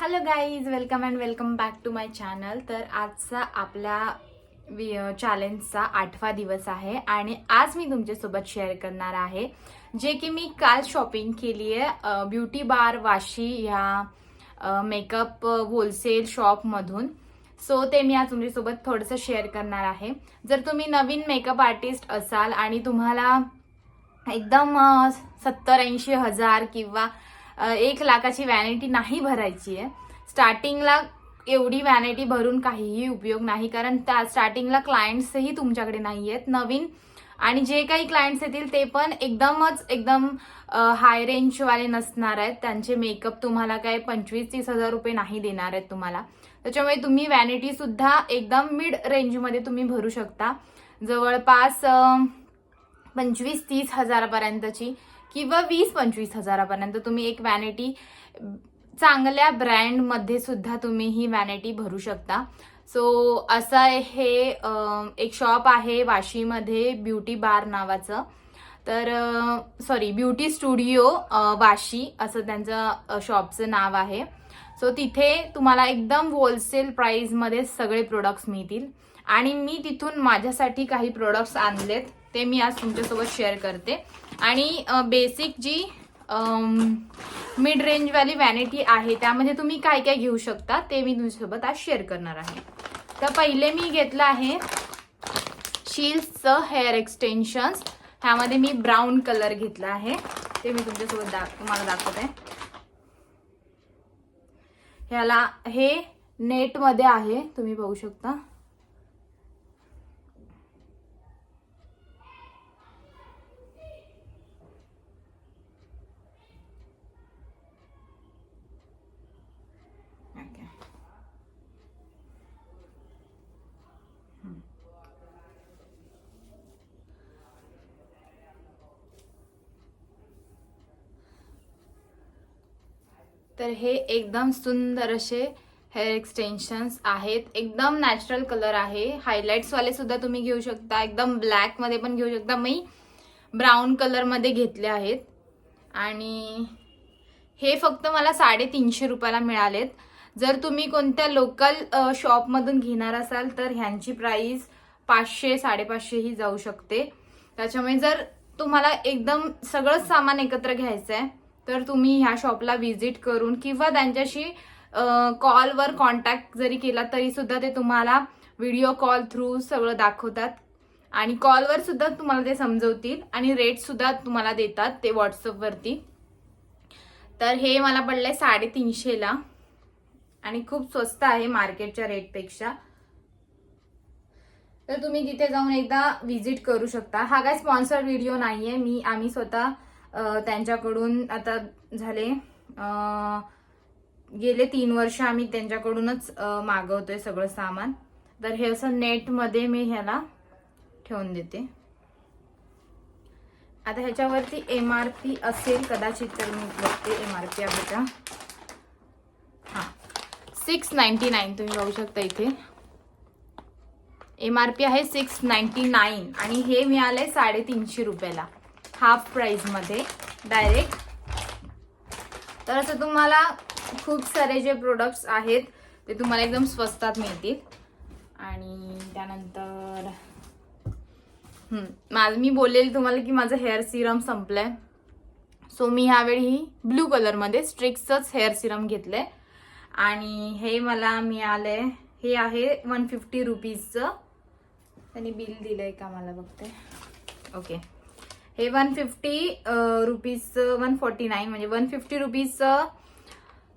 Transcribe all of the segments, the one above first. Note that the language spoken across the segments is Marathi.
Hello guys, welcome and welcome back to my channel. तर आजचा आपल्या चॅलेंजचा 8वा दिवस आहे आणि आज मी तुमच्यासोबत शेअर करणार आहे जे की मी काल शॉपिंग केली आहे ब्युटी बार वाशी ह्या मेकअप होलसेल शॉपमधून. सो ते मी आज तुमच्यासोबत थोडंसं शेअर करणार आहे. जर तुम्ही नवीन मेकअप आर्टिस्ट असाल आणि तुम्हाला एकदम 70-80 हजार किंवा 1 लाखाची वॅनिटी नाही भरायची आहे, स्टार्टिंगला एवढी वॅनिटी भरून काहीही उपयोग नाही, कारण त्या स्टार्टिंगला क्लायंट्सही तुमच्याकडे नाही आहेत नवीन, आणि जे काही क्लायंट्स येतील ते पण एकदम हाय रेंजवाले नसणार आहेत. त्यांचे मेकअप तुम्हाला काय 25-30 हजार रुपये नाही देणार आहेत तुम्हाला. त्याच्यामुळे तुम्ही वॅनिटी सुद्धा एकदम मिड रेंजमध्ये तुम्ही भरू शकता. जवळपास 25-30 हजारापर्यंतची किंवा 20-25 हजारापर्यंत तुम्ही एक वॅनिटी चांगल्या ब्रँडमध्ये सुद्धा तुम्ही ही वॅनिटी भरू शकता. सो असं हे एक शॉप आहे वाशीमध्ये, ब्युटी बार नावाचं. तर ब्युटी स्टुडिओ वाशी असं त्यांचं शॉपचं नाव आहे. सो तिथे तुम्हाला एकदम होलसेल प्राइसमध्ये सगळे प्रोडक्ट्स मिळतील आणि मी तिथून माझ्यासाठी काही प्रोडक्ट्स आणलेत, ते मी आज तुमच्यासोबत शेअर करते. आणि बेसिक जी मिड रेंजवाली वॅनिटी आहे त्यामध्ये तुम्ही काय काय घेऊ शकता ते मी तुमच्यासोबत आज शेअर करणार आहे. तर पहिले मी घेतलं आहे शिल्सचं हेअर एक्सटेन्शन्स. ह्यामध्ये मी ब्राऊन कलर घेतला आहे, ते मी तुमच्यासोबत तुम्हाला दाखवते. ह्याला हे नेटमध्ये आहे, तुम्ही पाहू शकता. तर हे एकदम सुंदर असे हेअर एक्सटेन्शन्स आहेत, एकदम नॅचरल कलर आहे. हायलाइट्स वाले सुद्धा तुम्ही घेऊ शकता, एकदम ब्लॅक मध्ये पण घेऊ शकता. मी ब्राऊन कलर मध्ये घेतले आहेत आणि हे फक्त मला 350 रुपयाला मिळालेत. जर तुम्ही कोणत्या लोकल शॉपमधून घेणार असाल तर ह्यांची प्राइस 500-550 ही जाऊ शकते. त्याच्यामुळे जर तुम्हाला एकदम सगळंच सामान एकत्र घ्यायचं आहे तर तुम्ही ह्या शॉपला व्हिजिट करून किंवा त्यांच्याशी कॉलवर कॉन्टॅक्ट जरी केला तरी सुद्धा ते तुम्हाला व्हिडिओ कॉल थ्रू सगळं दाखवतात आणि कॉलवर सुद्धा तुम्हाला ते समजवतील आणि रेट सुद्धा तुम्हाला देतात ते व्हॉट्सअपवरती. तर हे मला पडलंय 350ला आणि खूप स्वस्त आहे मार्केटच्या रेटपेक्षा. तर तुम्ही तिथे जाऊन एकदा व्हिजिट करू शकता. हा काय स्पॉन्सर्ड व्हिडिओ नाहीये, आम्ही स्वतः त्यांच्याकडून आता झाले गेले 3 वर्ष आम्ही त्यांच्याकडूनच मागवतोय सगळं सामान. तर हे असं नेटमध्ये मी ह्याला ठेवून देते. आता ह्याच्यावरती MRP असेल कदाचित, तर मी बघते MRP आहे का. हा 699 तुम्ही बघू शकता इथे MRP आहे 699 आणि हे मिळाले 350 रुपयाला, हाफ प्राइस मध्ये डायरेक्ट. तर असं तुम्हाला खूप सारे जे प्रोडक्ट्स आहेत ते तुम्हाला एकदम स्वस्तात मिळतील. आणि त्यानंतर मी बोललेली तुम्हाला की माझं हेअर सिरम संपलंय. सो मी ह्यावेळी ब्लू कलरमध्ये स्ट्रिक्सच हेअर सिरम घेतलंय आणि हे मला मिळालंय, हे आहे 150 रुपीजचं. त्यांनी बिल दिलंय का मला बघते. ओके, हे 150 रुपीजचं 149 म्हणजे 150 रुपीजचं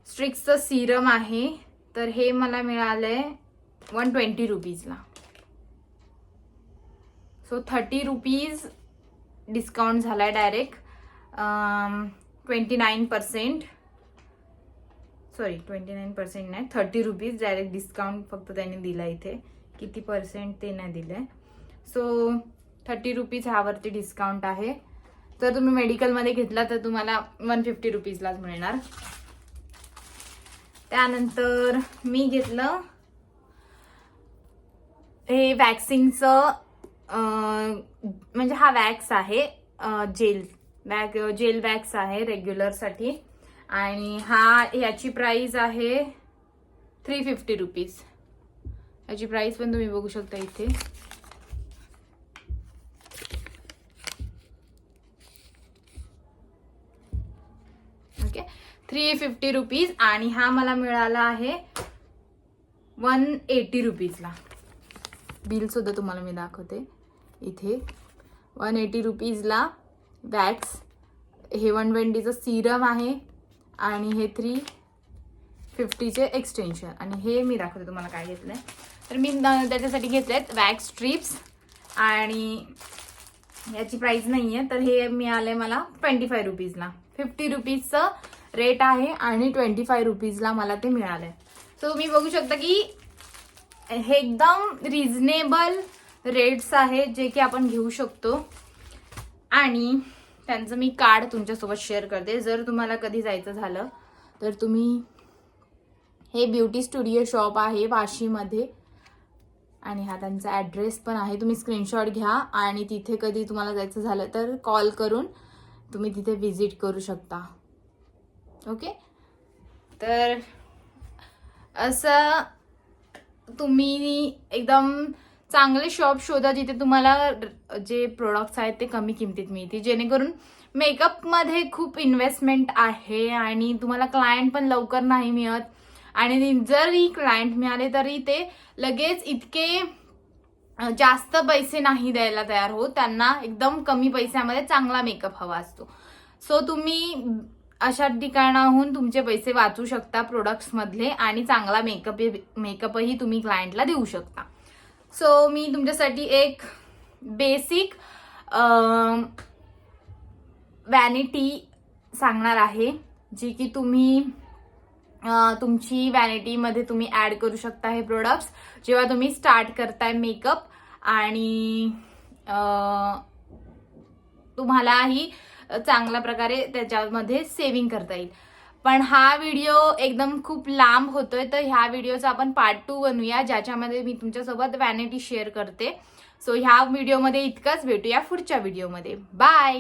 स्ट्रिक्सचं सिरम आहे. तर हे मला मिळालंय 120 रुपीजला. सो 30 रुपीज डिस्काउंट झालाय डायरेक्ट. 29% नाही, 30 रुपीज डायरेक्ट डिस्काउंट फक्त त्यांनी दिला. इथे किती पर्सेंट ते नाही दिलंय. सो 30 रुपीज ह्यावरती डिस्काउंट आहे. जर तुम्ही मेडिकलमध्ये घेतला तर तुम्हाला 150 रुपीजलाच मिळणार. त्यानंतर मी घेतलं हे वॅक्सिंगचं, म्हणजे हा वॅक्स आहे जेल वॅक्स आहे रेग्युलरसाठी आणि याची प्राइस आहे 350 रुपीज. याची प्राइस पण तुम्ही बघू शकता इथे. Okay, 350 rupees. आणि हा मला मिळाला आहे 180 रुपीजला. बिल सुद्धा तुम्हाला मी दाखवते इथे. 180 रुपीजला वॅक्स. हे 120चं सिरम आहे आणि हे 350चे एक्सटेन्शन. आणि हे मी दाखवते तुम्हाला काय घेतलंय. तर मी त्याच्यासाठी घेतलेत वॅक्स स्ट्रिप्स आणि याची प्राइस नाही आहे. तर हे मिळाले मला 25 रुपीजला. 50 रुपीजचं रेट आहे आणि 25 रुपीजला मला ते मिळाले. सो तुम्ही बघू शकता की हे एकदम रिझनेबल रेट्स आहेत जे की आपण घेऊ शकतो. आणि त्यांचं मी कार्ड तुमच्यासोबत शेअर करते. जर तुम्हाला कधी जायचं झालं तर तुम्ही, हे ब्युटी स्टुडिओ शॉप आहे वाशीमध्ये आणि हा त्यांचा ॲड्रेस पण आहे. तुम्ही स्क्रीनशॉट घ्या आणि तिथे कधी तुम्हाला जायचं झालं तर कॉल करून तुम्ही तिथे व्हिजिट करू शकता. ओके, तर असं तुम्ही एकदम चांगले शॉप शोधा जिथे तुम्हाला जे प्रोडक्ट्स आहेत ते कमी किमतीत मिळतील, जेणेकरून मेकअपमध्ये खूप इन्व्हेस्टमेंट आहे आणि तुम्हाला क्लायंट पण लवकर नाही मिळत. आणि जरी क्लायंट मिळाले तरी ते लगेच इतके जास्त पैसे नाही द्यायला तयार होत. त्यांना एकदम कमी पैशामध्ये चांगला मेकअप हवा असतो. सो तुम्ही अशा ठिकाणाहून तुमचे पैसे वाचू शकता प्रोडक्ट्समधले आणि चांगला मेकअपही तुम्ही क्लायंटला देऊ शकता. सो मी तुमच्यासाठी एक बेसिक वॅनिटी सांगणार आहे जी की तुम्ही तुमची वॅनिटीमध्ये तुम्ही ॲड करू शकता हे प्रोडक्ट्स जेव्हा तुम्ही स्टार्ट करताय मेकअप. आणि तुम्हालाही चांगल्या प्रकारे त्याच्यामध्ये सेव्हिंग करता येईल. पण हा व्हिडिओ एकदम खूप लांब होतोय, तर ह्या व्हिडिओचा आपण पार्ट 2 बनवूया ज्याच्यामध्ये मी तुमच्यासोबत वॅनिटी शेअर करते. सो ह्या व्हिडिओमध्ये इतकंच. भेटूया पुढच्या व्हिडिओमध्ये. बाय.